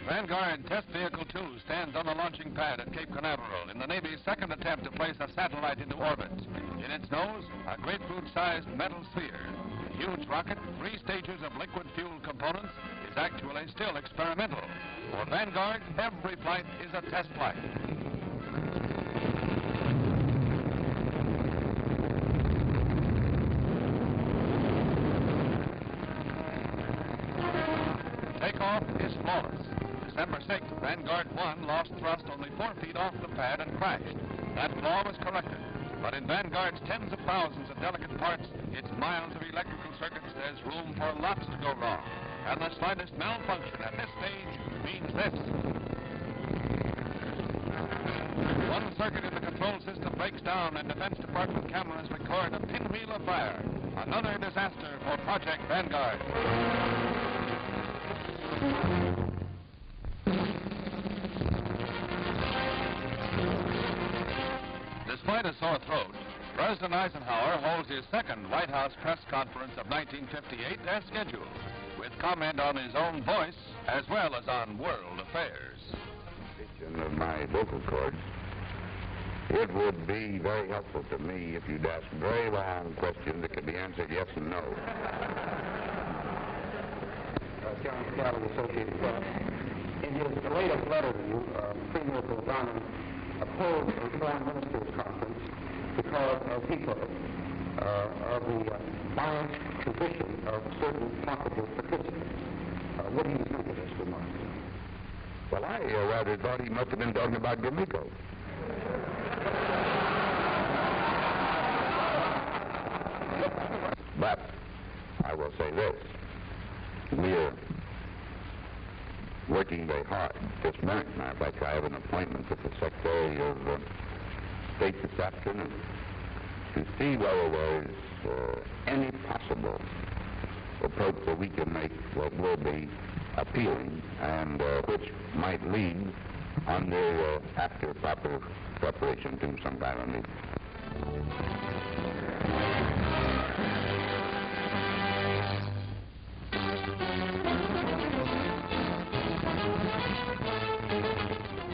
Vanguard Test Vehicle 2 stands on the launching pad at Cape Canaveral in the Navy's second attempt to place a satellite into orbit. In its nose, a grapefruit-sized metal sphere. The huge rocket, 3 stages of liquid fuel components, is actually still experimental. For Vanguard, every flight is a test flight. Takeoff is flawless. December 6th, Vanguard 1 lost thrust only 4 feet off the pad and crashed. That flaw was corrected. But in Vanguard's tens of thousands of delicate parts, its miles of electrical circuits, there's room for lots to go wrong. And the slightest malfunction at this stage means this. One circuit in the control system breaks down and Defense Department cameras record a pinwheel of fire. Another disaster for Project Vanguard. Despite a sore throat, President Eisenhower holds his second White House press conference of 1958 as scheduled, with comment on his own voice as well as on world affairs. Of my vocal cords, it would be very helpful to me if you'd ask very long questions that could be answered yes and no. John Scott of the Associated Press. In his latest letter to you, Premier Obama opposed a foreign ministers conference because, as he put it, of the biased position of certain possible participants. What do you think of this remark? Well, I rather thought he must have been talking about Gromyko. But I will say this. We're working very hard this minute. Matter of fact, I have an appointment with the Secretary of State this afternoon to see whether there's any possible approach that we can make what will be appealing and which might lead under after proper preparation to some kind of meeting.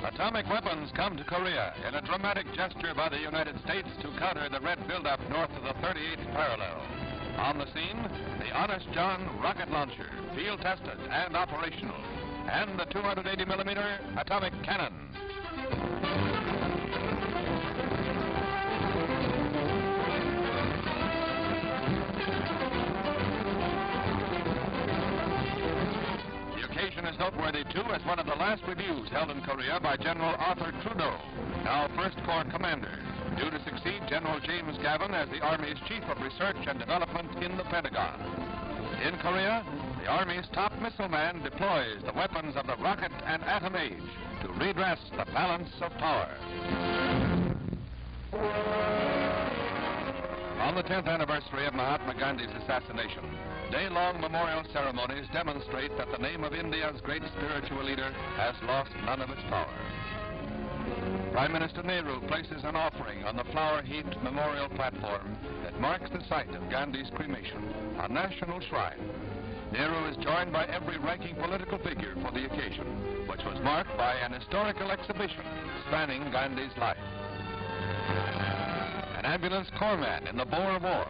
Atomic weapons come to Korea in a dramatic gesture by the United States to counter the red buildup north of the 38th parallel. On the scene, the Honest John rocket launcher, field-tested and operational, and the 280-millimeter atomic cannon. Is noteworthy, too, as one of the last reviews held in Korea by General Arthur Trudeau, now First Corps Commander, due to succeed General James Gavin as the Army's Chief of Research and Development in the Pentagon. In Korea, the Army's top missile man deploys the weapons of the rocket and atom age to redress the balance of power. On the 10th anniversary of Mahatma Gandhi's assassination, day-long memorial ceremonies demonstrate that the name of India's great spiritual leader has lost none of its power. Prime Minister Nehru places an offering on the flower-heaped memorial platform that marks the site of Gandhi's cremation, a national shrine. Nehru is joined by every ranking political figure for the occasion, which was marked by an historical exhibition spanning Gandhi's life. An ambulance corpsman in the Boer War.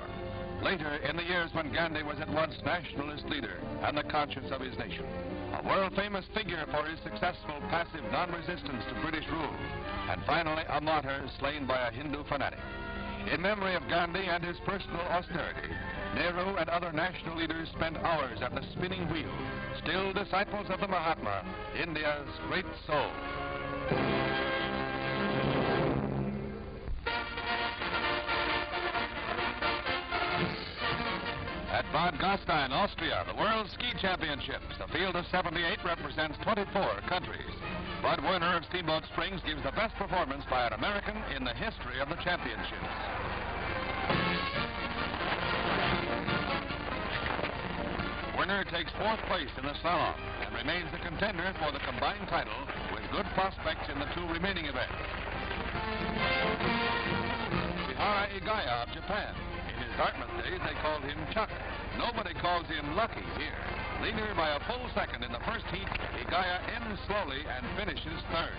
Later, in the years when Gandhi was at once nationalist leader and the conscience of his nation, a world-famous figure for his successful passive non-resistance to British rule, and finally a martyr slain by a Hindu fanatic. In memory of Gandhi and his personal austerity, Nehru and other national leaders spent hours at the spinning wheel, still disciples of the Mahatma, India's great soul. At Bad Gastein, Austria, the World Ski Championships. A field of 78 represents 24 countries. Bud Werner of Steamboat Springs gives the best performance by an American in the history of the championships. Werner takes 4th place in the slalom and remains the contender for the combined title with good prospects in the 2 remaining events. Bihara Igaya of Japan. In his Dartmouth days, they called him Chuck. Nobody calls him Lucky here. Leader by a full second in the first heat, Higaya ends slowly and finishes third.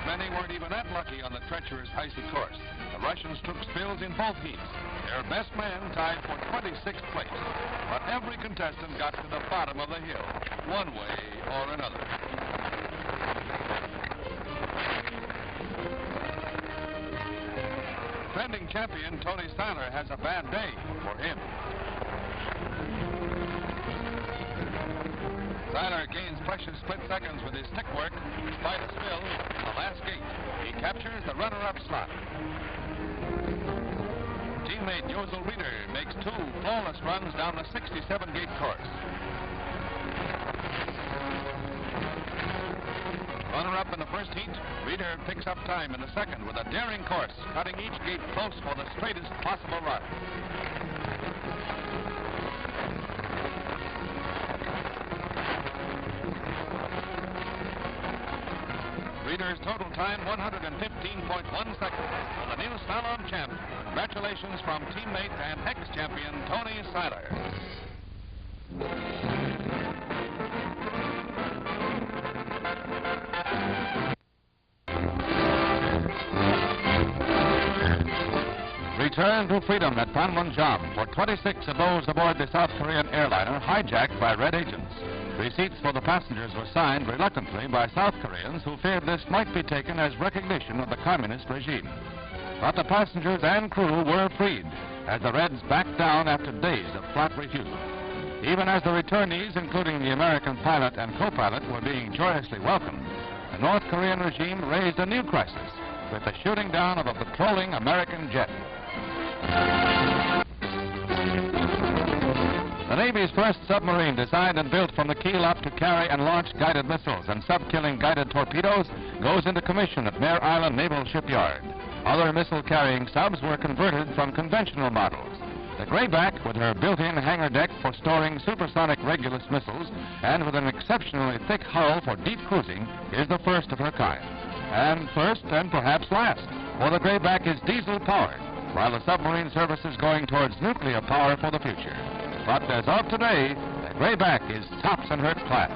Many weren't even that lucky on the treacherous icy course. The Russians took spills in both heats. Their best man tied for 26th place. But every contestant got to the bottom of the hill, one way or another. Defending champion Tony Seiler has a bad day for him. Seiler gains precious split seconds with his stick work. Despite a spill in the last gate, he captures the runner-up slot. Teammate Josel Reeder makes 2 flawless runs down the 67-gate course. Runner-up in the first heat, Reeder picks up time in the second with a daring course, cutting each gate close for the straightest possible run. Reeder's total time 115.1 seconds. For the new slalom champ, congratulations from teammate and ex-champion Tony Seiler. Return to freedom at Panmunjom for 26 of those aboard the South Korean airliner hijacked by red agents. Receipts for the passengers were signed reluctantly by South Koreans who feared this might be taken as recognition of the communist regime. But the passengers and crew were freed as the Reds backed down after days of flat refusal. Even as the returnees, including the American pilot and co-pilot, were being joyously welcomed, the North Korean regime raised a new crisis with the shooting down of a patrolling American jet. The Navy's first submarine, designed and built from the keel up to carry and launch guided missiles and sub-killing guided torpedoes, goes into commission at Mare Island Naval Shipyard. Other missile-carrying subs were converted from conventional models. The Grayback, with her built-in hangar deck for storing supersonic Regulus missiles and with an exceptionally thick hull for deep cruising, is the first of her kind. And first, and perhaps last, for the Grayback is diesel-powered, while the submarine service is going towards nuclear power for the future. But as of today, the Grayback is tops in her class.